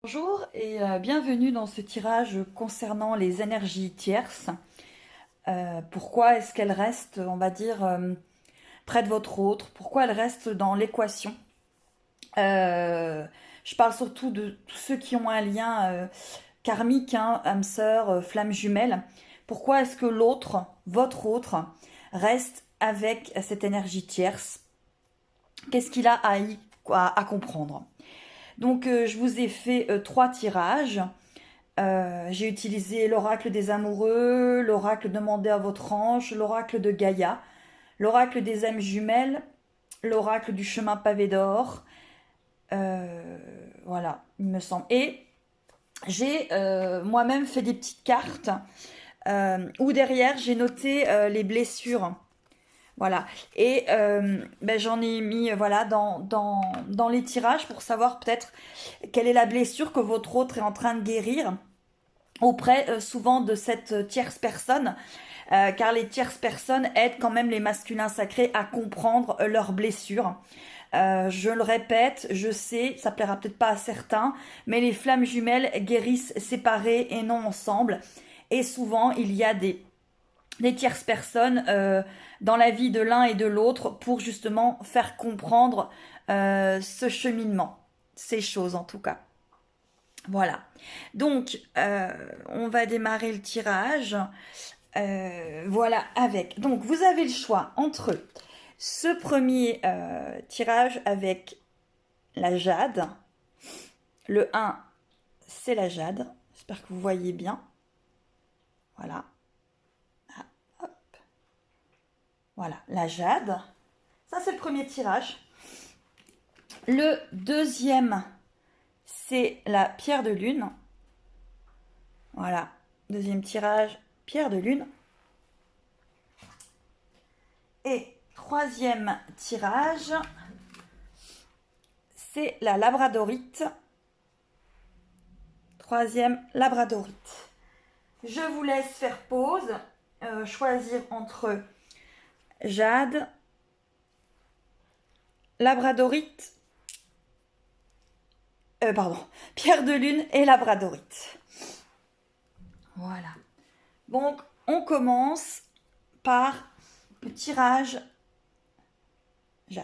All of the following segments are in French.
Bonjour et bienvenue dans ce tirage concernant les énergies tierces. Pourquoi est-ce qu'elles restent, on va dire, près de votre autre? Pourquoi elles restent dans l'équation? Euh, je parle surtout de tous ceux qui ont un lien karmique, hein, âme sœur, flamme jumelle. Pourquoi est-ce que l'autre, votre autre, reste avec cette énergie tierce? Qu'est-ce qu'il a à comprendre? Donc, je vous ai fait trois tirages. J'ai utilisé l'oracle des amoureux, l'oracle demandé à votre ange, l'oracle de Gaïa, l'oracle des âmes jumelles, l'oracle du chemin pavé d'or. Voilà, il me semble. Et j'ai moi-même fait des petites cartes où derrière j'ai noté les blessures. Voilà. Et ben, j'en ai mis voilà, dans les tirages pour savoir peut-être quelle est la blessure que votre autre est en train de guérir auprès souvent de cette tierce personne, car les tierces personnes aident quand même les masculins sacrés à comprendre leurs blessures. Je le répète, je sais, ça plaira peut-être pas à certains, mais les flammes jumelles guérissent séparées et non ensemble. Et souvent, il y a des tierces personnes dans la vie de l'un et de l'autre pour justement faire comprendre ce cheminement, ces choses en tout cas. Voilà. Donc, on va démarrer le tirage. Voilà, avec. Donc, vous avez le choix entre ce premier tirage avec la jade. Le 1, c'est la jade. J'espère que vous voyez bien. Voilà. Ah, hop. Voilà, la jade. Ça, c'est le premier tirage. Le deuxième, c'est la pierre de lune. Voilà, deuxième tirage, pierre de lune. Et troisième tirage, c'est la labradorite. Troisième labradorite. Je vous laisse faire pause, choisir entre jade, labradorite, pardon, pierre de lune et labradorite. Voilà. Donc, on commence par le tirage jade.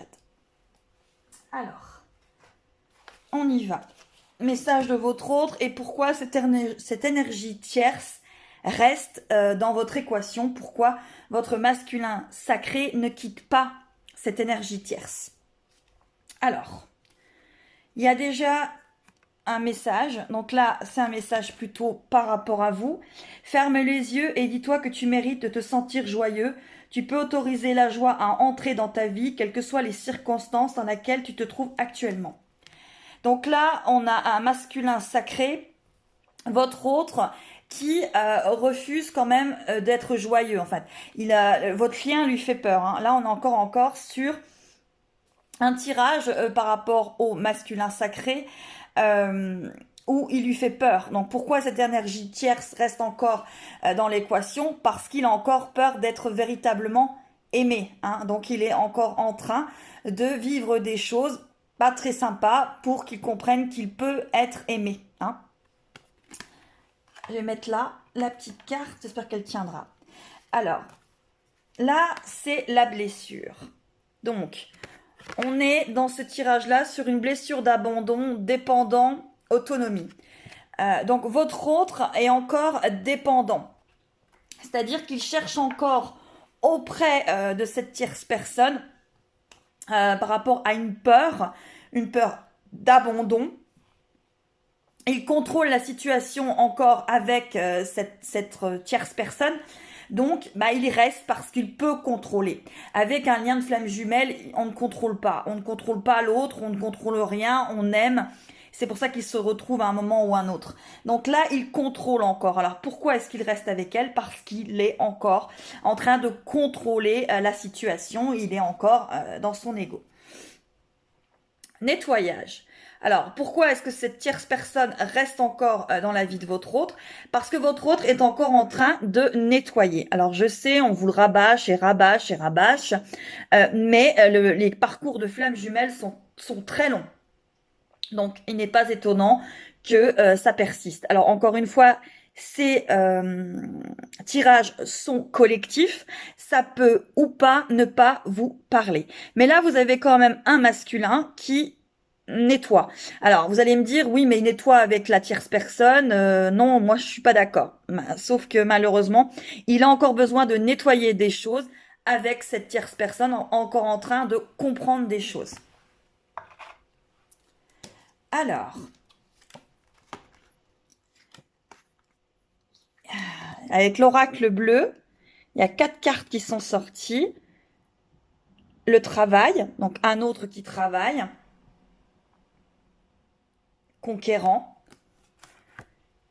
Alors, on y va. Message de votre autre et pourquoi cette énergie tierce reste dans votre équation. Pourquoi votre masculin sacré ne quitte pas cette énergie tierce. Alors, il y a déjà un message. Donc là, c'est un message plutôt par rapport à vous. Ferme les yeux et dis-toi que tu mérites de te sentir joyeux. Tu peux autoriser la joie à entrer dans ta vie, quelles que soient les circonstances dans lesquelles tu te trouves actuellement. Donc là, on a un masculin sacré, votre autre, qui refuse quand même d'être joyeux. En fait, votre lien lui fait peur. Hein. Là, on est encore sur un tirage par rapport au masculin sacré où il lui fait peur. Donc pourquoi cette énergie tierce reste encore dans l'équation? Parce qu'il a encore peur d'être véritablement aimé. Hein. Donc il est encore en train de vivre des choses pas très sympas pour qu'il comprenne qu'il peut être aimé. Hein. Je vais mettre là la petite carte, j'espère qu'elle tiendra. Alors, là, c'est la blessure. Donc, on est dans ce tirage-là sur une blessure d'abandon, dépendant, autonomie. Donc votre autre est encore dépendant. C'est-à-dire qu'il cherche encore auprès de cette tierce personne par rapport à une peur d'abandon. Il contrôle la situation encore avec cette tierce personne. Donc, il y reste parce qu'il peut contrôler. Avec un lien de flamme jumelle, on ne contrôle pas. On ne contrôle pas l'autre, on ne contrôle rien, on aime. C'est pour ça qu'il se retrouve à un moment ou un autre. Donc là, il contrôle encore. Alors pourquoi est-ce qu'il reste avec elle? Parce qu'il est encore en train de contrôler la situation. Il est encore dans son ego. Nettoyage. Alors, pourquoi est-ce que cette tierce personne reste encore dans la vie de votre autre? Parce que votre autre est encore en train de nettoyer. Alors, je sais, on vous le rabâche et rabâche et rabâche, mais les parcours de flammes jumelles sont très longs. Donc, il n'est pas étonnant que ça persiste. Alors encore une fois, ces tirages sont collectifs, ça peut ou pas ne pas vous parler. Mais là, vous avez quand même un masculin qui nettoie. Alors, vous allez me dire, oui, mais il nettoie avec la tierce personne. Non, moi, je suis pas d'accord. Sauf que malheureusement, il a encore besoin de nettoyer des choses avec cette tierce personne, encore en train de comprendre des choses. Alors, avec l'oracle bleu, il y a 4 cartes qui sont sorties. Le travail, donc un autre qui travaille. Conquérant.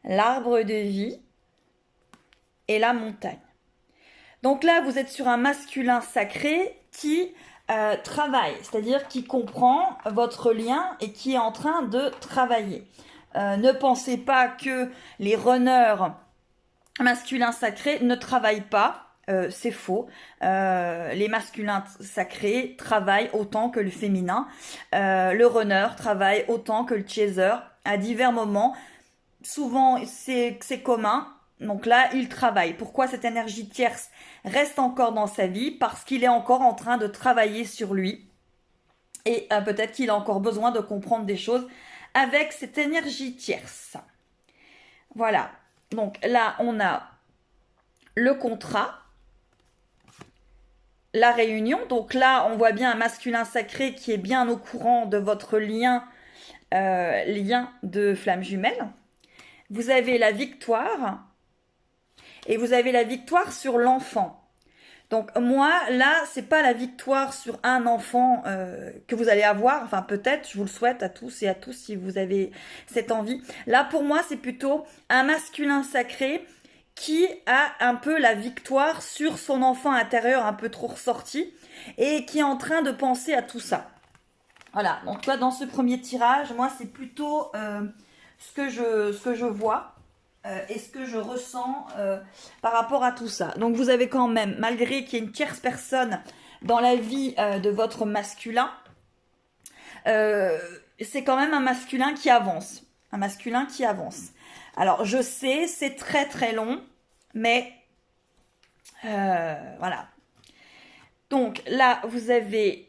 L'arbre de vie. Et la montagne. Donc là, vous êtes sur un masculin sacré qui travaille, c'est-à-dire qui comprend votre lien et qui est en train de travailler. Ne pensez pas que les runners masculins sacrés ne travaillent pas. C'est faux. Les masculins sacrés travaillent autant que le féminin. Le runner travaille autant que le chaser à divers moments. Souvent, c'est commun. Donc là, il travaille. Pourquoi cette énergie tierce reste encore dans sa vie? Parce qu'il est encore en train de travailler sur lui. Et peut-être qu'il a encore besoin de comprendre des choses avec cette énergie tierce. Voilà. Donc là, on a le contrat, la réunion. Donc là, on voit bien un masculin sacré qui est bien au courant de votre lien de flamme jumelle. Vous avez la victoire. Et vous avez la victoire sur l'enfant. Donc moi, là, c'est pas la victoire sur un enfant que vous allez avoir. Enfin, peut-être, je vous le souhaite à tous et à tous si vous avez cette envie. Là, pour moi, c'est plutôt un masculin sacré qui a un peu la victoire sur son enfant intérieur un peu trop ressorti et qui est en train de penser à tout ça. Voilà, donc toi, dans ce premier tirage, moi, c'est plutôt ce que je vois. Et ce que je ressens par rapport à tout ça. Donc vous avez quand même, malgré qu'il y ait une tierce personne dans la vie de votre masculin, c'est quand même un masculin qui avance. Un masculin qui avance. Alors je sais, c'est très très long, mais voilà. Donc là, vous avez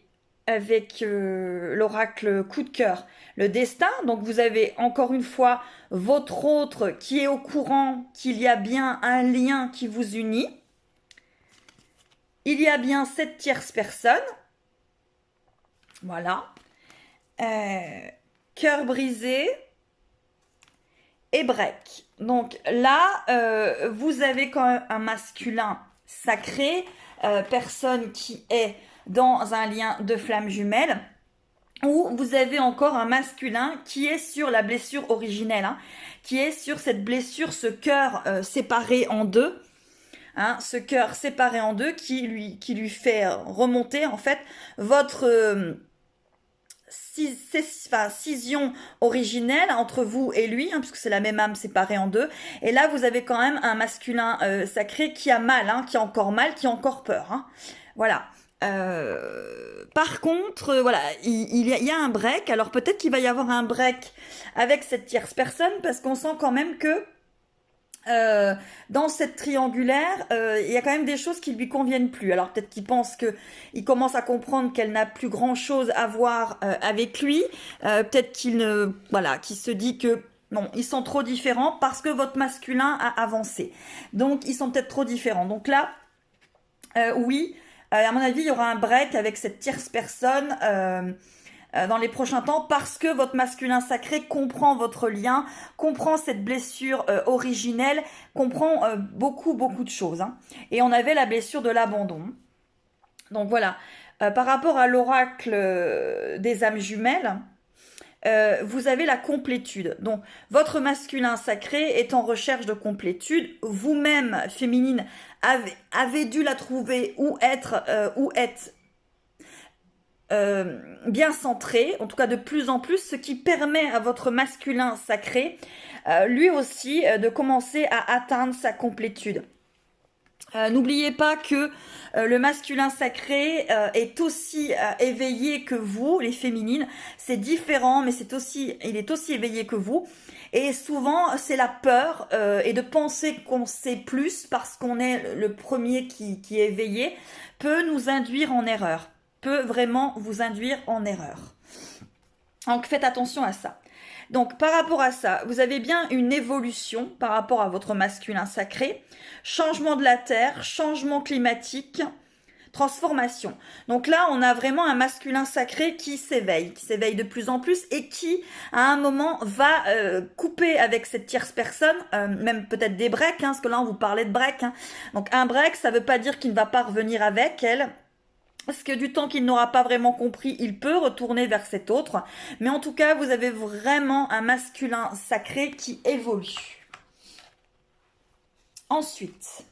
avec l'oracle coup de cœur le destin. Donc vous avez encore une fois votre autre qui est au courant qu'il y a bien un lien qui vous unit. Il y a bien cette tierce personne. Voilà. Cœur brisé et break. Donc là, vous avez quand même un masculin sacré, personne qui est dans un lien de flamme jumelle, où vous avez encore un masculin qui est sur la blessure originelle, hein, qui est sur cette blessure, ce cœur séparé en deux, hein, ce cœur séparé en deux qui lui fait remonter en fait votre scission originelle entre vous et lui, hein, puisque c'est la même âme séparée en deux. Et là, vous avez quand même un masculin sacré qui a mal, hein, qui a encore mal, qui a encore peur. Hein. Voilà. Par contre, voilà, il y a un break. Alors peut-être qu'il va y avoir un break avec cette tierce personne parce qu'on sent quand même que dans cette triangulaire, il y a quand même des choses qui lui conviennent plus. Alors peut-être qu'il pense il commence à comprendre qu'elle n'a plus grand-chose à voir avec lui. Peut-être qu'il se dit que non, ils sont trop différents parce que votre masculin a avancé. Donc ils sont peut-être trop différents. Donc là, oui. À mon avis, il y aura un break avec cette tierce personne dans les prochains temps parce que votre masculin sacré comprend votre lien, comprend cette blessure originelle, comprend beaucoup de choses. Hein. Et on avait la blessure de l'abandon. Donc voilà. Par rapport à l'oracle des âmes jumelles, vous avez la complétude. Donc, votre masculin sacré est en recherche de complétude. Vous-même, féminine, avez dû la trouver ou être bien centré, en tout cas de plus en plus, ce qui permet à votre masculin sacré, lui aussi, de commencer à atteindre sa complétude. N'oubliez pas que le masculin sacré est aussi éveillé que vous, les féminines. C'est différent, mais il est aussi éveillé que vous. Et souvent, c'est la peur et de penser qu'on sait plus parce qu'on est le premier qui est éveillé peut nous induire en erreur. Peut vraiment vous induire en erreur. Donc faites attention à ça. Donc par rapport à ça, vous avez bien une évolution par rapport à votre masculin sacré, changement de la terre, changement climatique, transformation. Donc là, on a vraiment un masculin sacré qui s'éveille de plus en plus et qui, à un moment, va couper avec cette tierce personne, même peut-être des breaks, parce que là, on vous parlait de break. Donc un break, ça veut pas dire qu'il ne va pas revenir avec elle. Parce que du temps qu'il n'aura pas vraiment compris, il peut retourner vers cet autre. Mais en tout cas, vous avez vraiment un masculin sacré qui évolue. Ensuite,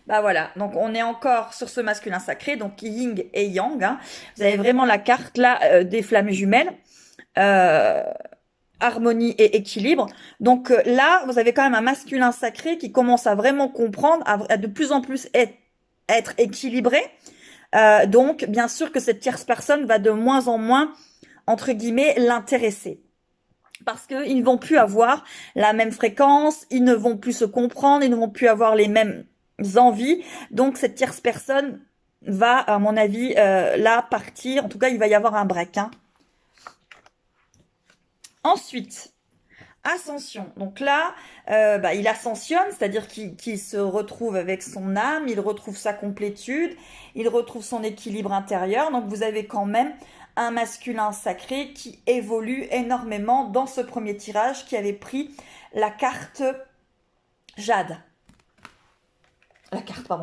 bah voilà, donc on est encore sur ce masculin sacré, donc yin et yang. Vous avez vraiment la carte là des flammes jumelles. Harmonie et équilibre. Donc là, vous avez quand même un masculin sacré qui commence à vraiment comprendre, à de plus en plus être équilibré. Donc, bien sûr que cette tierce personne va de moins en moins, entre guillemets, l'intéresser. Parce qu'ils ne vont plus avoir la même fréquence, ils ne vont plus se comprendre, ils ne vont plus avoir les mêmes envies. Donc, cette tierce personne va, à mon avis, là, partir. En tout cas, il va y avoir un break. Ensuite, ascension. Donc là, il ascensionne, c'est-à-dire qu'il se retrouve avec son âme, il retrouve sa complétude, il retrouve son équilibre intérieur. Donc vous avez quand même un masculin sacré qui évolue énormément dans ce premier tirage qui avait pris la carte jade.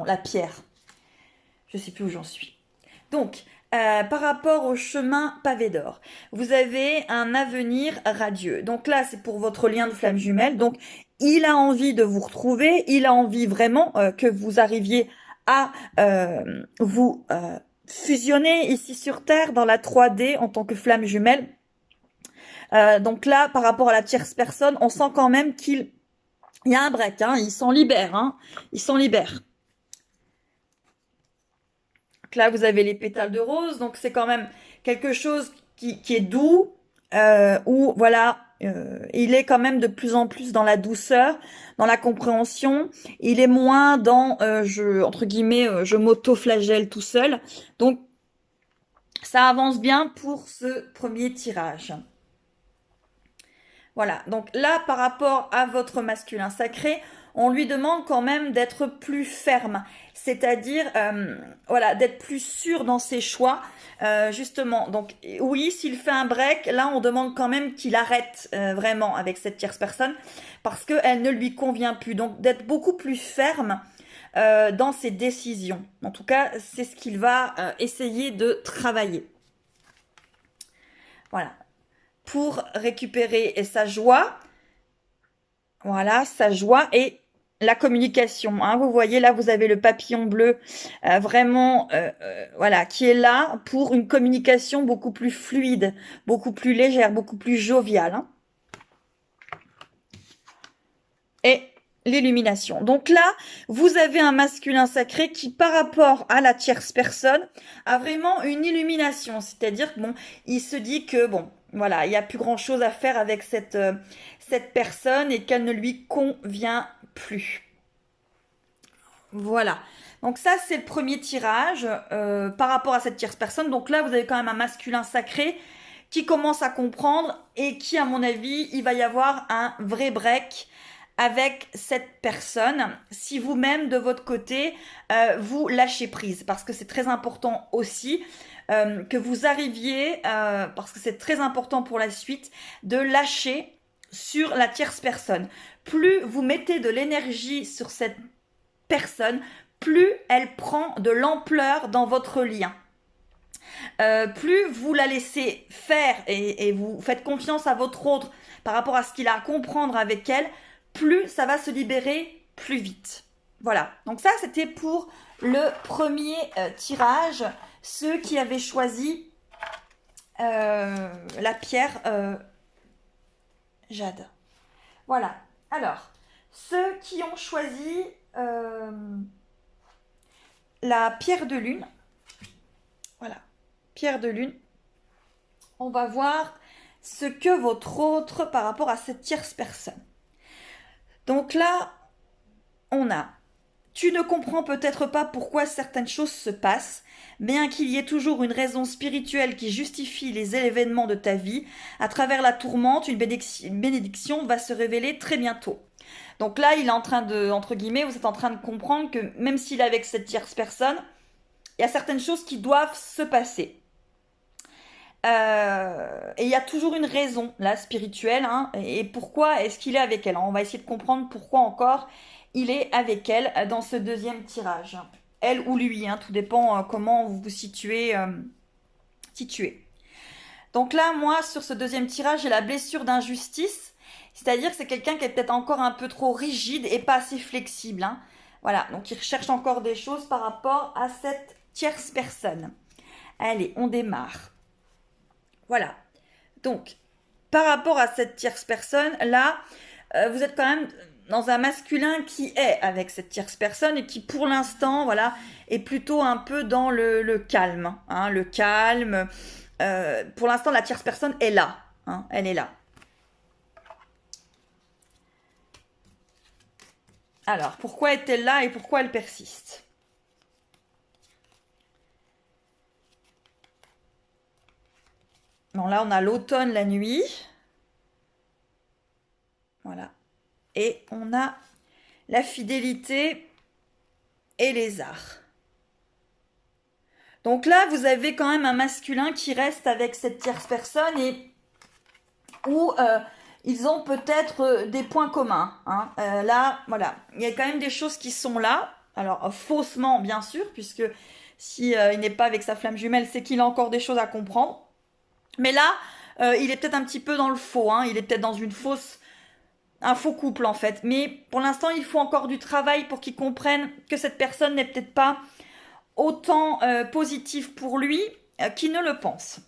La pierre. Je sais plus où j'en suis. Donc, par rapport au chemin pavé d'or, vous avez un avenir radieux. Donc là, c'est pour votre lien de flamme jumelle. Donc, il a envie de vous retrouver. Il a envie vraiment que vous arriviez à vous fusionner ici sur Terre dans la 3D en tant que flamme jumelle. Donc là, par rapport à la tierce personne, on sent quand même qu'il y a un break. Il s'en libère. Il s'en libère. Là, vous avez les pétales de rose, donc c'est quand même quelque chose qui est doux, où voilà, il est quand même de plus en plus dans la douceur, dans la compréhension. Il est moins dans, entre guillemets, je m'auto-flagelle tout seul. Donc, ça avance bien pour ce premier tirage. Voilà, donc là, par rapport à votre masculin sacré, on lui demande quand même d'être plus ferme, c'est-à-dire voilà, d'être plus sûr dans ses choix, justement. Donc oui, s'il fait un break, là on demande quand même qu'il arrête vraiment avec cette tierce personne parce qu'elle ne lui convient plus. Donc d'être beaucoup plus ferme dans ses décisions. En tout cas, c'est ce qu'il va essayer de travailler. Voilà. Pour récupérer sa joie. Voilà, sa joie et la communication. Vous voyez, là, vous avez le papillon bleu, vraiment, voilà, qui est là pour une communication beaucoup plus fluide, beaucoup plus légère, beaucoup plus joviale. Et l'illumination. Donc là, vous avez un masculin sacré qui, par rapport à la tierce personne, a vraiment une illumination. C'est-à-dire que, bon, il se dit que, bon, voilà, il n'y a plus grand-chose à faire avec cette personne et qu'elle ne lui convient plus. Voilà. Donc ça, c'est le premier tirage par rapport à cette tierce personne. Donc là, vous avez quand même un masculin sacré qui commence à comprendre et qui, à mon avis, il va y avoir un vrai break avec cette personne. Si vous-même, de votre côté, vous lâchez prise. Parce que c'est très important aussi que vous arriviez, parce que c'est très important pour la suite, de lâcher sur la tierce personne. Plus vous mettez de l'énergie sur cette personne, plus elle prend de l'ampleur dans votre lien. Plus vous la laissez faire et vous faites confiance à votre autre par rapport à ce qu'il a à comprendre avec elle, plus ça va se libérer plus vite. Voilà, donc ça c'était pour le premier tirage. Ceux qui avaient choisi la pierre jade. Voilà, alors, ceux qui ont choisi la pierre de lune. Voilà, pierre de lune. On va voir ce que votre autre par rapport à cette tierce personne. Donc là, on a, tu ne comprends peut-être pas pourquoi certaines choses se passent, bien qu'il y ait toujours une raison spirituelle qui justifie les événements de ta vie. À travers la tourmente, une bénédiction va se révéler très bientôt. Donc là, il est en train de, entre guillemets, vous êtes en train de comprendre que même s'il est avec cette tierce personne, il y a certaines choses qui doivent se passer. Et il y a toujours une raison, là, spirituelle, hein, et pourquoi est-ce qu'il est avec elle. On va essayer de comprendre pourquoi encore il est avec elle dans ce deuxième tirage. Elle ou lui, hein, tout dépend comment vous vous situez. Donc là, moi, sur ce deuxième tirage, j'ai la blessure d'injustice, c'est-à-dire que c'est quelqu'un qui est peut-être encore un peu trop rigide et pas assez flexible. Hein. Voilà, donc il recherche encore des choses par rapport à cette tierce personne. Allez, on démarre. Voilà. Donc, par rapport à cette tierce personne, là, vous êtes quand même dans un masculin qui est avec cette tierce personne et qui, pour l'instant, voilà, est plutôt un peu dans le calme. Hein, le calme. Pour l'instant, la tierce personne est là. Hein, elle est là. Alors, pourquoi est-elle là et pourquoi elle persiste ? Bon, là, on a l'automne, la nuit. Voilà. Et on a la fidélité et les arts. Donc là, vous avez quand même un masculin qui reste avec cette tierce personne et où ils ont peut-être des points communs. Hein. Là, voilà, il y a quand même des choses qui sont là. Alors, faussement, bien sûr, puisque si il n'est pas avec sa flamme jumelle, c'est qu'il a encore des choses à comprendre. Mais là, il est peut-être un petit peu dans le faux. Hein. Il est peut-être dans un faux couple, en fait. Mais pour l'instant, il faut encore du travail pour qu'il comprenne que cette personne n'est peut-être pas autant positive pour lui qu'il ne le pense.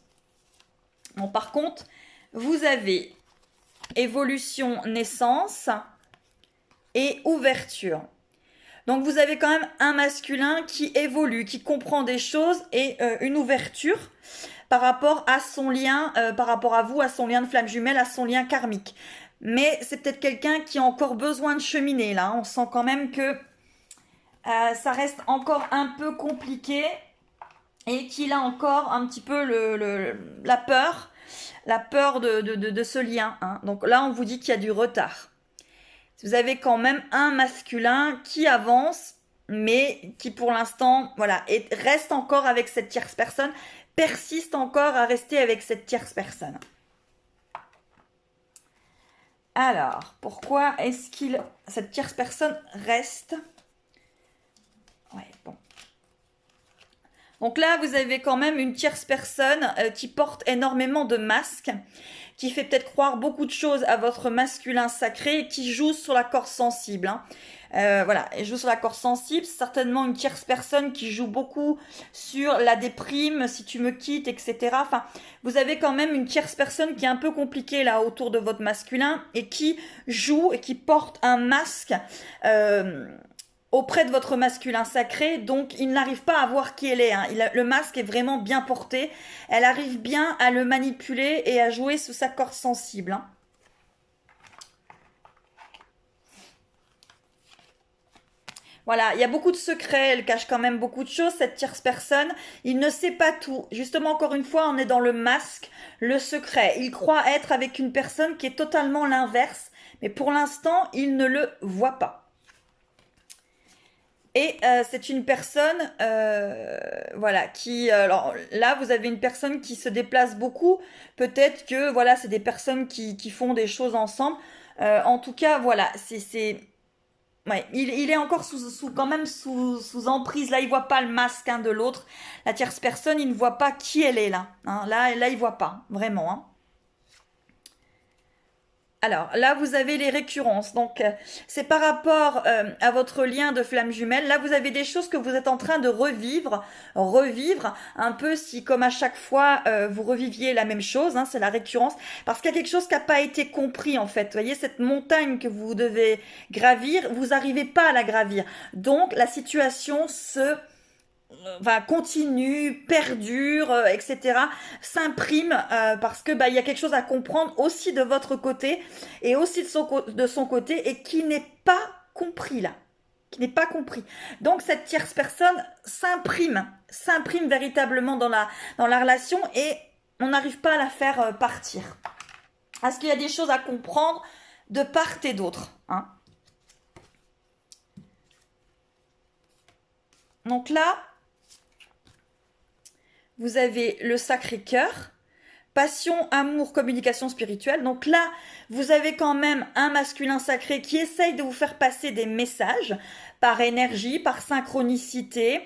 Bon, par contre, vous avez évolution, naissance et ouverture. Donc vous avez quand même un masculin qui évolue, qui comprend des choses et une ouverture par rapport à son lien, par rapport à vous, à son lien de flamme jumelle, à son lien karmique. Mais c'est peut-être quelqu'un qui a encore besoin de cheminer là. On sent quand même que ça reste encore un peu compliqué et qu'il a encore un petit peu la peur de ce lien. Hein. Donc là, on vous dit qu'il y a du retard. Vous avez quand même un masculin qui avance, mais qui pour l'instant, voilà, reste encore avec cette tierce personne, persiste encore à rester avec cette tierce personne. Alors, pourquoi est-ce cette tierce personne reste ? Ouais, bon. Donc là, vous avez quand même une tierce personne qui porte énormément de masques, qui fait peut-être croire beaucoup de choses à votre masculin sacré et qui joue sur la corde sensible. Hein. Voilà, et joue sur la corde sensible, c'est certainement une tierce personne qui joue beaucoup sur la déprime, si tu me quittes, etc. Enfin, vous avez quand même une tierce personne qui est un peu compliquée là autour de votre masculin et qui joue et qui porte un masque auprès de votre masculin sacré, donc il n'arrive pas à voir qui elle est. Hein. Le masque est vraiment bien porté. Elle arrive bien à le manipuler et à jouer sous sa corde sensible. Hein. Voilà, il y a beaucoup de secrets, elle cache quand même beaucoup de choses, cette tierce personne. Il ne sait pas tout. Justement, encore une fois, on est dans le masque, le secret. Il croit être avec une personne qui est totalement l'inverse, mais pour l'instant, il ne le voit pas. Et c'est une personne, voilà, qui, alors là, vous avez une personne qui se déplace beaucoup. Peut-être que, voilà, c'est des personnes qui font des choses ensemble. En tout cas, voilà, ouais, il est encore quand même sous emprise. Là, il voit pas le masque de l'autre. La tierce personne, il ne voit pas qui elle est là. Hein. Là, il voit pas, vraiment. Hein. Alors là, vous avez les récurrences. Donc, c'est par rapport à votre lien de flamme jumelle. Là, vous avez des choses que vous êtes en train de revivre, un peu si, comme à chaque fois, vous reviviez la même chose. Hein, c'est la récurrence, parce qu'il y a quelque chose qui n'a pas été compris en fait. Vous voyez cette montagne que vous devez gravir, vous n'arrivez pas à la gravir. Donc, la situation se continue, perdure, etc., s'imprime parce que il y a quelque chose à comprendre aussi de votre côté et aussi de son côté et qui n'est pas compris là, qui n'est pas compris. Donc cette tierce personne s'imprime véritablement dans la relation et on n'arrive pas à la faire partir. Parce qu'il y a des choses à comprendre de part et d'autre, hein. Donc là, vous avez le Sacré-Cœur, passion, amour, communication spirituelle. Donc là, vous avez quand même un masculin sacré qui essaye de vous faire passer des messages par énergie, par synchronicité.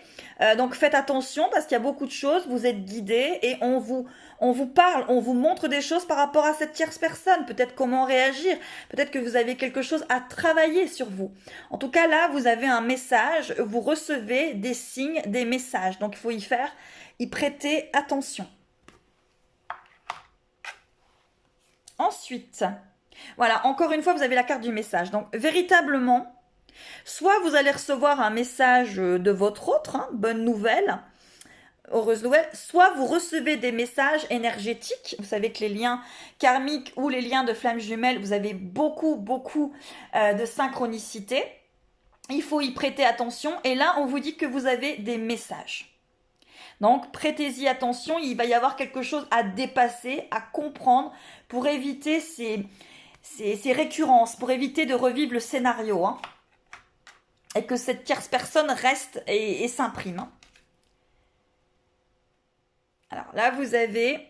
Donc faites attention parce qu'il y a beaucoup de choses, vous êtes guidés et on vous parle, on vous montre des choses par rapport à cette tierce personne, peut-être comment réagir, peut-être que vous avez quelque chose à travailler sur vous. En tout cas, là, vous avez un message, vous recevez des signes, des messages. Donc il faut y prêter attention. Ensuite, voilà, encore une fois, vous avez la carte du message. Donc, véritablement, soit vous allez recevoir un message de votre autre, hein, bonne nouvelle, heureuse nouvelle, soit vous recevez des messages énergétiques. Vous savez que les liens karmiques ou les liens de flammes jumelles, vous avez beaucoup de synchronicité. Il faut y prêter attention. Et là, on vous dit que vous avez des messages. Donc, prêtez-y attention, il va y avoir quelque chose à dépasser, à comprendre pour éviter ces récurrences, pour éviter de revivre le scénario, hein, et que cette tierce personne reste et s'imprime. Hein. Alors là, vous avez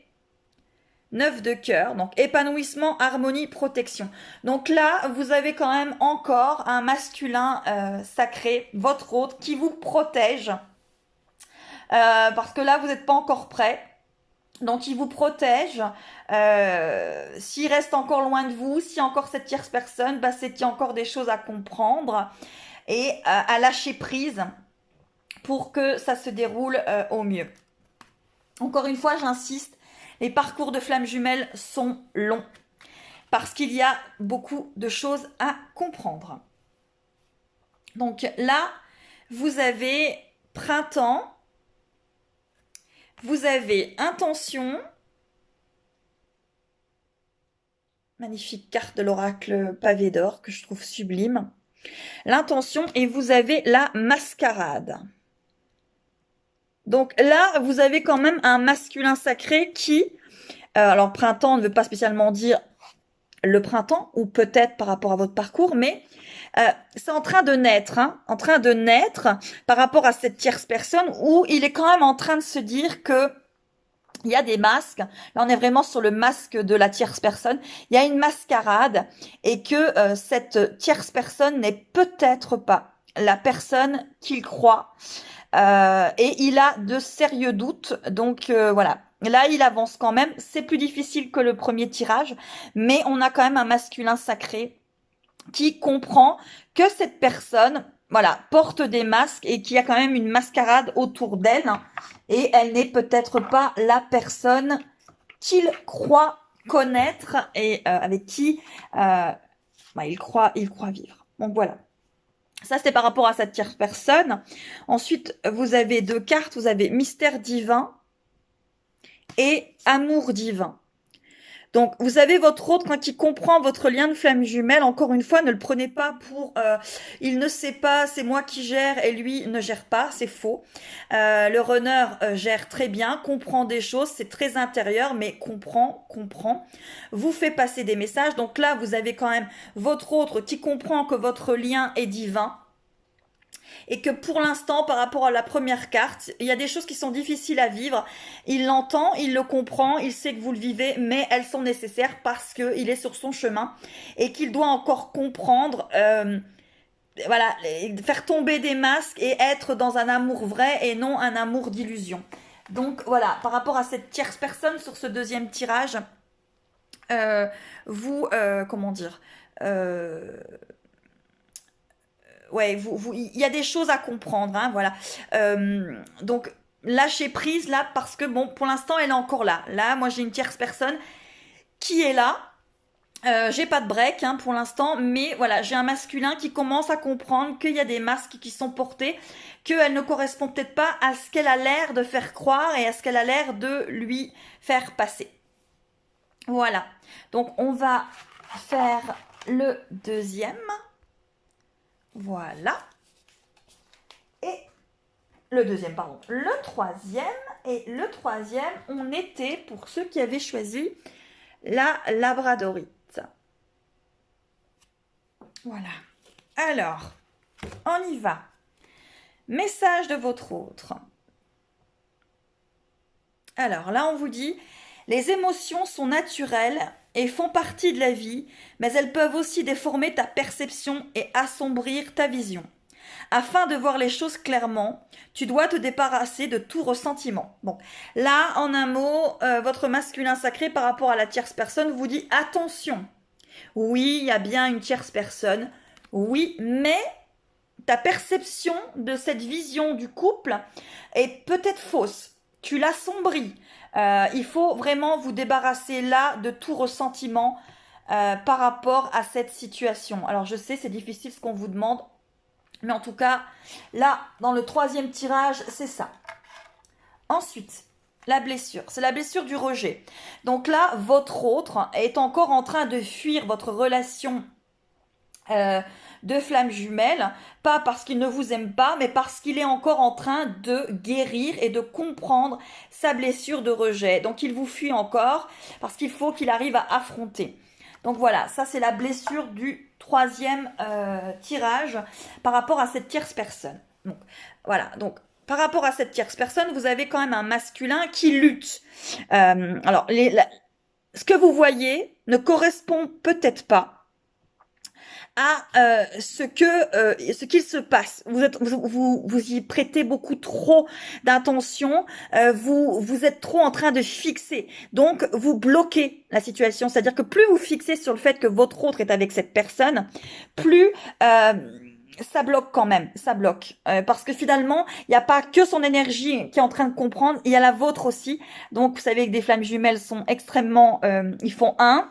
9 de cœur, donc épanouissement, harmonie, protection. Donc là, vous avez quand même encore un masculin sacré, votre autre, qui vous protège. Parce que là, vous n'êtes pas encore prêt. Donc, il vous protège. S'il reste encore loin de vous, s'il y a encore cette tierce personne, c'est qu'il y a encore des choses à comprendre et à lâcher prise pour que ça se déroule au mieux. Encore une fois, j'insiste, les parcours de flammes jumelles sont longs parce qu'il y a beaucoup de choses à comprendre. Donc là, vous avez printemps. Vous avez intention, magnifique carte de l'oracle pavé d'or que je trouve sublime. L'intention et vous avez la mascarade. Donc là, vous avez quand même un masculin sacré qui, alors printemps ne veut pas spécialement dire le printemps ou peut-être par rapport à votre parcours, mais c'est en train de naître, hein, en train de naître par rapport à cette tierce personne où il est quand même en train de se dire que il y a des masques. Là, on est vraiment sur le masque de la tierce personne. Il y a une mascarade et que cette tierce personne n'est peut-être pas la personne qu'il croit. Et il a de sérieux doutes. Donc voilà. Là, il avance quand même. C'est plus difficile que le premier tirage, mais on a quand même un masculin sacré qui comprend que cette personne, voilà, porte des masques et qu'il y a quand même une mascarade autour d'elle et elle n'est peut-être pas la personne qu'il croit connaître et avec qui il croit vivre. Donc voilà. Ça, c'est par rapport à cette tierce personne. Ensuite, vous avez 2 cartes. Vous avez mystère divin et amour divin. Donc, vous avez votre autre qui comprend votre lien de flamme jumelle. Encore une fois, ne le prenez pas pour il ne sait pas, c'est moi qui gère et lui ne gère pas. C'est faux. Le runner gère très bien, comprend des choses, c'est très intérieur, mais comprend, vous fait passer des messages. Donc là, vous avez quand même votre autre qui comprend que votre lien est divin. Et que pour l'instant, par rapport à la première carte, il y a des choses qui sont difficiles à vivre. Il l'entend, il le comprend, il sait que vous le vivez, mais elles sont nécessaires parce qu'il est sur son chemin et qu'il doit encore comprendre, voilà, faire tomber des masques et être dans un amour vrai et non un amour d'illusion. Donc voilà, par rapport à cette tierce personne sur ce deuxième tirage, comment dire, ouais, il y a des choses à comprendre, hein, voilà. Donc, lâchez prise là, parce que bon, pour l'instant, elle est encore là. Là, moi, j'ai une tierce personne qui est là, J'ai pas de break hein, pour l'instant, mais voilà, j'ai un masculin qui commence à comprendre qu'il y a des masques qui sont portés, qu'elle ne correspond peut-être pas à ce qu'elle a l'air de faire croire et à ce qu'elle a l'air de lui faire passer. Voilà, donc on va faire le deuxième. Voilà. Et le deuxième, pardon. Le troisième. Et le troisième, on était, pour ceux qui avaient choisi, la labradorite. Voilà. Alors, on y va. Message de votre autre. Alors là, on vous dit, les émotions sont naturelles et font partie de la vie, mais elles peuvent aussi déformer ta perception et assombrir ta vision. Afin de voir les choses clairement, tu dois te débarrasser de tout ressentiment. Bon, là, en un mot, votre masculin sacré par rapport à la tierce personne vous dit attention. Oui, il y a bien une tierce personne. Oui, mais ta perception de cette vision du couple est peut-être fausse. Tu l'assombris. Il faut vraiment vous débarrasser là de tout ressentiment par rapport à cette situation. Alors je sais, c'est difficile ce qu'on vous demande, mais en tout cas, là, dans le troisième tirage, c'est ça. Ensuite, la blessure, c'est la blessure du rejet. Donc là, votre autre est encore en train de fuir votre relation de flamme jumelle, pas parce qu'il ne vous aime pas, mais parce qu'il est encore en train de guérir et de comprendre sa blessure de rejet. Donc il vous fuit encore parce qu'il faut qu'il arrive à affronter. Donc voilà, ça c'est la blessure du troisième tirage par rapport à cette tierce personne. Donc voilà, donc par rapport à cette tierce personne, vous avez quand même un masculin qui lutte. Alors, ce que vous voyez ne correspond peut-être pas à ce qu'il se passe. Vous y prêtez beaucoup trop d'attention. Vous êtes trop en train de fixer. Donc, vous bloquez la situation. C'est-à-dire que plus vous fixez sur le fait que votre autre est avec cette personne, plus ça bloque quand même, ça bloque. Parce que finalement, il n'y a pas que son énergie qui est en train de comprendre, il y a la vôtre aussi. Donc, vous savez que des flammes jumelles sont extrêmement... ils font un.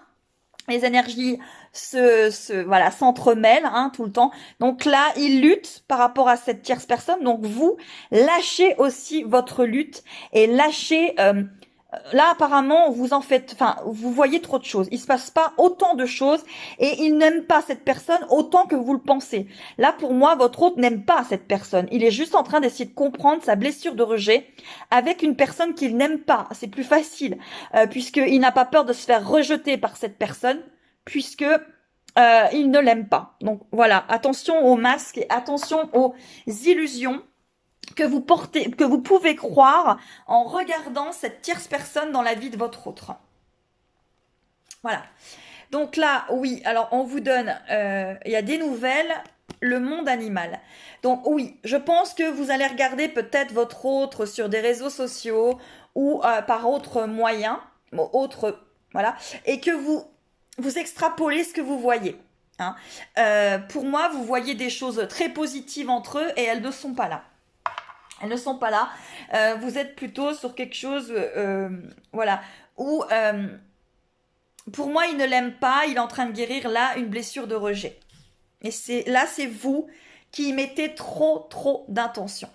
Les énergies voilà, s'entremêlent hein, tout le temps. Donc là, il lutte par rapport à cette tierce personne. Donc vous, lâchez aussi votre lutte et lâchez... là, apparemment, vous en faites... Enfin, vous voyez trop de choses. Il se passe pas autant de choses et il n'aime pas cette personne autant que vous le pensez. Là, pour moi, votre autre n'aime pas cette personne. Il est juste en train d'essayer de comprendre sa blessure de rejet avec une personne qu'il n'aime pas. C'est plus facile puisqu'il n'a pas peur de se faire rejeter par cette personne puisque il ne l'aime pas. Donc voilà, attention aux masques et attention aux illusions que vous portez, que vous pouvez croire en regardant cette tierce personne dans la vie de votre autre. Voilà. Donc là, oui, alors on vous donne, il y a des nouvelles, le monde animal. Donc oui, je pense que vous allez regarder peut-être votre autre sur des réseaux sociaux ou par autres moyens, voilà, et que vous extrapolez ce que vous voyez. Hein. Pour moi, vous voyez des choses très positives entre eux et elles ne sont pas là. Elles ne sont pas là. Vous êtes plutôt sur quelque chose, voilà, où pour moi, il ne l'aime pas. Il est en train de guérir là une blessure de rejet. Et c'est vous qui y mettez trop d'intention.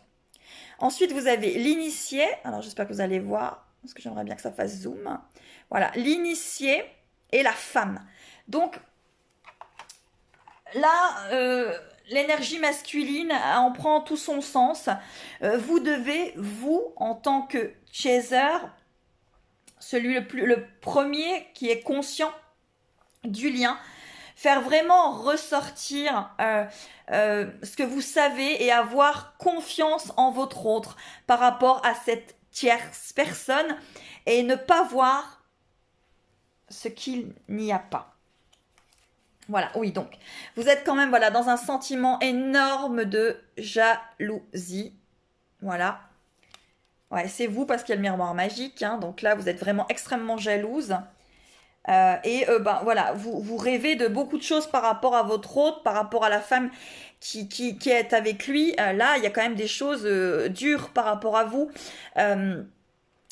Ensuite, vous avez l'initié. Alors, j'espère que vous allez voir, parce que j'aimerais bien que ça fasse zoom. Voilà, l'initié et la femme. Donc, là, l'énergie masculine en prend tout son sens. Vous devez, vous, en tant que chaser, celui le premier qui est conscient du lien, faire vraiment ressortir ce que vous savez et avoir confiance en votre autre par rapport à cette tierce personne et ne pas voir ce qu'il n'y a pas. Voilà, oui, donc, vous êtes quand même voilà, dans un sentiment énorme de jalousie. Voilà. Ouais, c'est vous parce qu'il y a le miroir magique. Hein, donc là, vous êtes vraiment extrêmement jalouse. Ben voilà, vous rêvez de beaucoup de choses par rapport à votre autre, par rapport à la femme qui est avec lui. Là, il y a quand même des choses dures par rapport à vous.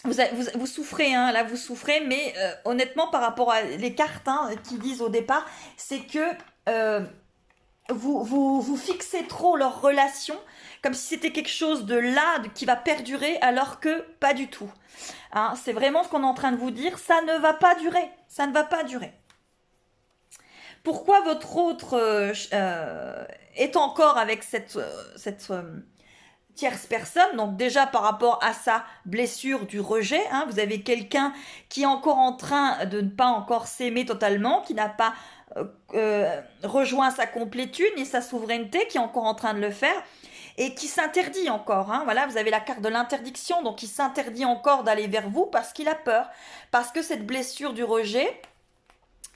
vous souffrez, hein, là vous souffrez, mais honnêtement par rapport à les cartes hein, qui disent au départ, c'est que euh, vous fixez trop leur relation comme si c'était quelque chose de là qui va perdurer alors que pas du tout. Hein, c'est vraiment ce qu'on est en train de vous dire, ça ne va pas durer, ça ne va pas durer. Pourquoi votre autre est encore avec cette tierce personne, donc déjà par rapport à sa blessure du rejet, hein, vous avez quelqu'un qui est encore en train de ne pas encore s'aimer totalement, qui n'a pas rejoint sa complétude ni sa souveraineté, qui est encore en train de le faire et qui s'interdit encore. Hein, voilà, vous avez la carte de l'interdiction, donc il s'interdit encore d'aller vers vous parce qu'il a peur, parce que cette blessure du rejet,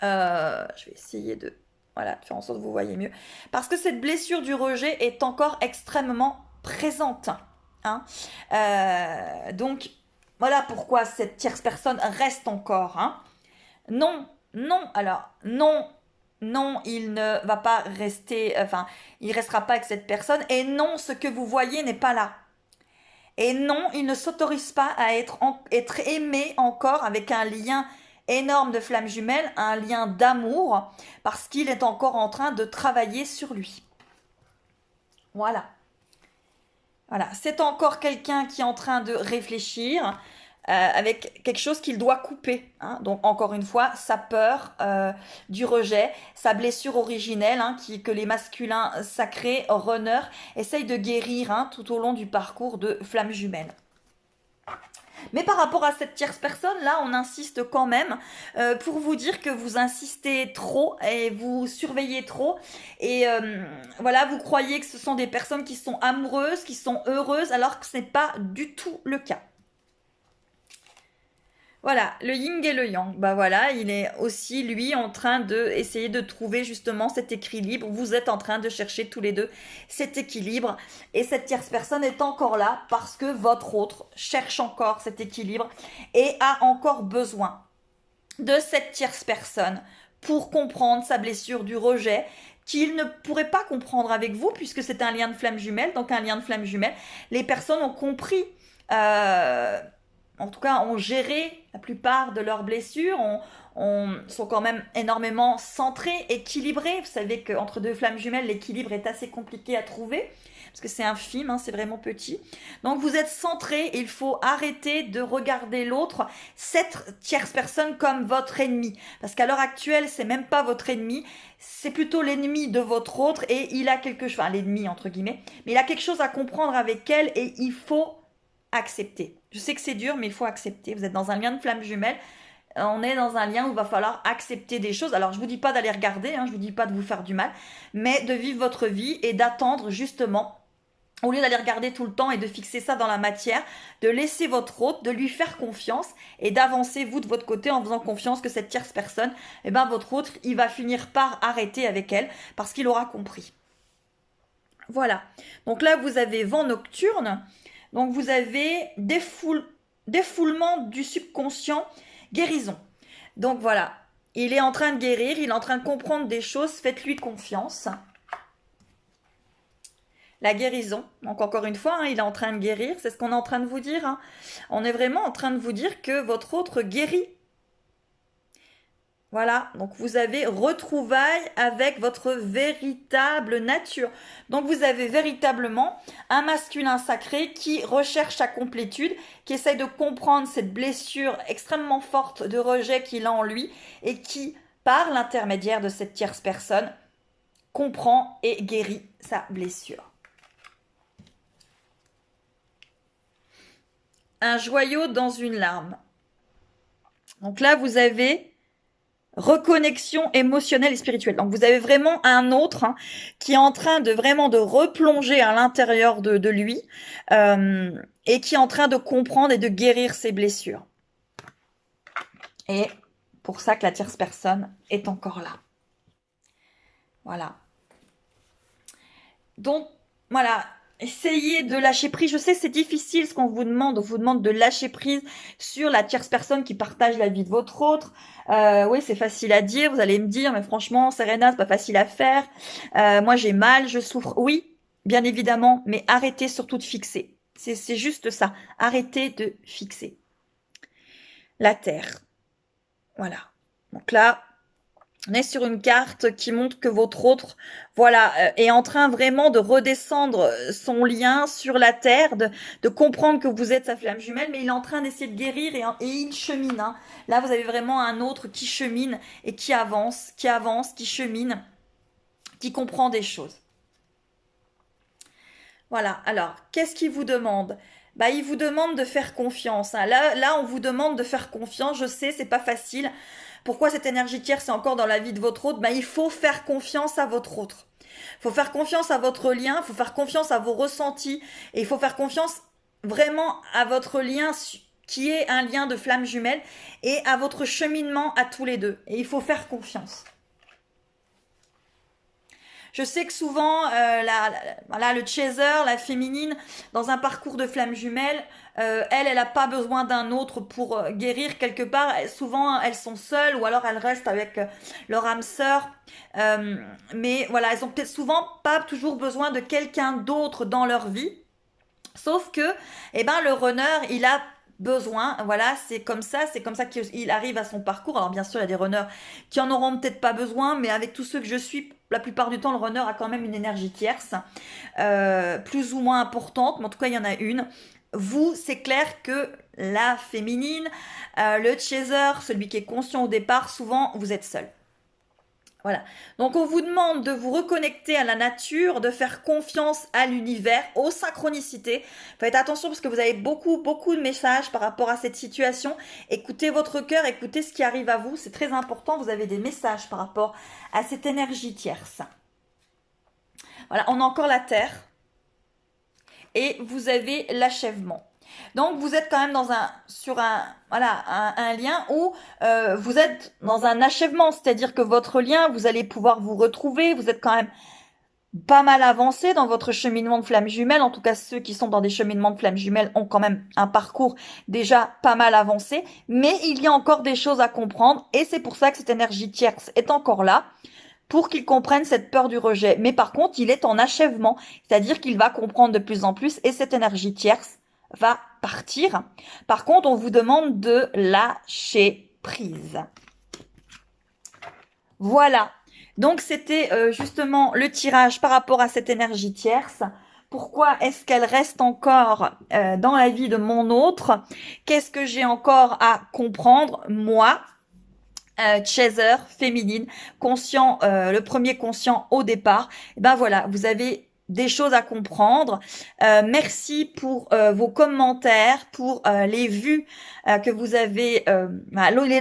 je vais essayer de voilà, faire en sorte que vous voyez mieux, parce que cette blessure du rejet est encore extrêmement présente. Hein. Donc, voilà pourquoi cette tierce personne reste encore. Hein. Non, non, alors, non, non, il ne va pas rester, enfin, il restera pas avec cette personne, et non, ce que vous voyez n'est pas là. Et non, il ne s'autorise pas à être aimé encore avec un lien énorme de flamme jumelle, un lien d'amour, parce qu'il est encore en train de travailler sur lui. Voilà. Voilà, c'est encore quelqu'un qui est en train de réfléchir avec quelque chose qu'il doit couper. Hein. Donc encore une fois, sa peur du rejet, sa blessure originelle hein, que les masculins sacrés, runners, essayent de guérir hein, tout au long du parcours de flamme jumelle. Mais par rapport à cette tierce personne, là, on insiste quand même pour vous dire que vous insistez trop et vous surveillez trop. Et voilà, vous croyez que ce sont des personnes qui sont amoureuses, qui sont heureuses, alors que ce n'est pas du tout le cas. Voilà, le yin et le yang. Bah voilà, il est aussi lui en train de essayer de trouver justement cet équilibre. Vous êtes en train de chercher tous les deux cet équilibre et cette tierce personne est encore là parce que votre autre cherche encore cet équilibre et a encore besoin de cette tierce personne pour comprendre sa blessure du rejet qu'il ne pourrait pas comprendre avec vous puisque c'est un lien de flamme jumelle. Donc un lien de flamme jumelle, les personnes ont compris en tout cas, ont géré la plupart de leurs blessures, sont quand même énormément centrés, équilibrés. Vous savez qu'entre deux flammes jumelles, l'équilibre est assez compliqué à trouver, parce que c'est infime, hein, c'est vraiment petit. Donc vous êtes centrés, il faut arrêter de regarder l'autre, cette tierce personne, comme votre ennemi. Parce qu'à l'heure actuelle, c'est même pas votre ennemi, c'est plutôt l'ennemi de votre autre, et il a quelque chose, enfin l'ennemi entre guillemets, mais il a quelque chose à comprendre avec elle, et il faut accepter. Je sais que c'est dur, mais il faut accepter. Vous êtes dans un lien de flamme jumelle. On est dans un lien où il va falloir accepter des choses. Alors, je vous dis pas d'aller regarder, hein, je vous dis pas de vous faire du mal, mais de vivre votre vie et d'attendre justement, au lieu d'aller regarder tout le temps et de fixer ça dans la matière, de laisser votre hôte, de lui faire confiance et d'avancer vous de votre côté en faisant confiance que cette tierce personne, eh ben votre hôte, il va finir par arrêter avec elle parce qu'il aura compris. Voilà. Donc là, vous avez vent nocturne. Donc vous avez défoulement du subconscient, guérison. Donc voilà, il est en train de guérir, il est en train de comprendre des choses, faites-lui confiance. La guérison, donc encore une fois, hein, il est en train de guérir, c'est ce qu'on est en train de vous dire. Hein. On est vraiment en train de vous dire que votre autre guérit. Voilà, donc vous avez retrouvailles avec votre véritable nature. Donc vous avez véritablement un masculin sacré qui recherche sa complétude, qui essaye de comprendre cette blessure extrêmement forte de rejet qu'il a en lui et qui, par l'intermédiaire de cette tierce personne, comprend et guérit sa blessure. Un joyau dans une larme. Donc là, vous avez reconnexion émotionnelle et spirituelle. Donc vous avez vraiment un autre hein, qui est en train de vraiment de replonger à l'intérieur de lui et qui est en train de comprendre et de guérir ses blessures. Et pour ça que la tierce personne est encore là. Voilà. Donc voilà, essayez de lâcher prise. Je sais c'est difficile ce qu'on vous demande. On vous demande de lâcher prise sur la tierce personne qui partage la vie de votre autre. Oui, c'est facile à dire. Vous allez me dire, mais franchement, Serena, c'est pas facile à faire. Moi, j'ai mal, je souffre. Oui, bien évidemment, mais arrêtez surtout de fixer. C'est juste ça. Arrêtez de fixer. la Terre. Voilà. Donc là, on est sur une carte qui montre que votre autre, voilà, est en train vraiment de redescendre son lien sur la terre, de comprendre que vous êtes sa flamme jumelle, mais il est en train d'essayer de guérir et il chemine. Hein. Là, vous avez vraiment un autre qui chemine et qui avance, qui chemine, qui comprend des choses. Voilà. Alors, qu'est-ce qu'il vous demande? Bah, il vous demande de faire confiance. Hein. Là, on vous demande de faire confiance. Je sais, c'est pas facile. Pourquoi cette énergie tierce est encore dans la vie de votre autre? Bah, il faut faire confiance à votre autre. Il faut faire confiance à votre lien. Il faut faire confiance à vos ressentis. Et il faut faire confiance vraiment à votre lien qui est un lien de flamme jumelle et à votre cheminement à tous les deux. Et il faut faire confiance. Je sais que souvent, voilà, le chaser, la féminine, dans un parcours de flamme jumelle, elle n'a pas besoin d'un autre pour guérir quelque part. Souvent, elles sont seules ou alors elles restent avec leur âme sœur. Mais voilà, elles ont peut-être souvent pas toujours besoin de quelqu'un d'autre dans leur vie. Sauf que, eh ben, le runner, il a besoin, voilà, c'est comme ça qu'il arrive à son parcours. Alors bien sûr, il y a des runners qui en auront peut-être pas besoin, mais avec tous ceux que je suis, la plupart du temps, le runner a quand même une énergie tierce, plus ou moins importante, mais en tout cas, il y en a une. Vous, c'est clair que la féminine, le chaser, celui qui est conscient au départ, souvent, vous êtes seul. Voilà. Donc on vous demande de vous reconnecter à la nature, de faire confiance à l'univers, aux synchronicités. Faites attention parce que vous avez beaucoup de messages par rapport à cette situation. Écoutez votre cœur, écoutez ce qui arrive à vous. C'est très important. Vous avez des messages par rapport à cette énergie tierce. Voilà, on a encore la Terre. Et vous avez l'achèvement. Donc vous êtes quand même sur un lien où vous êtes dans un achèvement, c'est-à-dire que votre lien, vous allez pouvoir vous retrouver, vous êtes quand même pas mal avancé dans votre cheminement de flamme jumelle. En tout cas, ceux qui sont dans des cheminements de flamme jumelle ont quand même un parcours déjà pas mal avancé, mais il y a encore des choses à comprendre et c'est pour ça que cette énergie tierce est encore là pour qu'il comprenne cette peur du rejet. Mais par contre, il est en achèvement, c'est-à-dire qu'il va comprendre de plus en plus et cette énergie tierce va partir. Par contre, on vous demande de lâcher prise. Voilà. Donc, c'était justement le tirage par rapport à cette énergie tierce. Pourquoi est-ce qu'elle reste encore dans la vie de mon autre? Qu'est-ce que j'ai encore à comprendre, moi, chaser, féminine, conscient, le premier conscient au départ? Et ben voilà, vous avez des choses à comprendre. Merci pour vos commentaires, pour les vues que vous avez,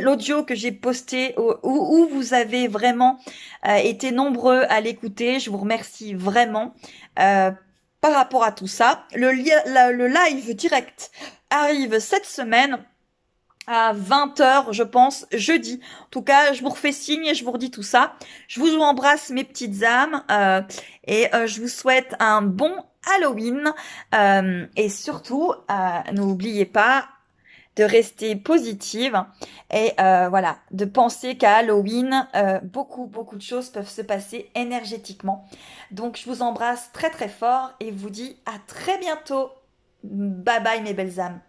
l'audio que j'ai posté, où vous avez vraiment été nombreux à l'écouter. Je vous remercie vraiment par rapport à tout ça. Le live direct arrive cette semaine à 20h, je pense, jeudi. En tout cas, je vous refais signe et je vous redis tout ça. Je vous embrasse, mes petites âmes, et je vous souhaite un bon Halloween. Et surtout, n'oubliez pas de rester positive et voilà, de penser qu'à Halloween, beaucoup de choses peuvent se passer énergétiquement. Donc, je vous embrasse très fort et vous dis à très bientôt. Bye bye, mes belles âmes.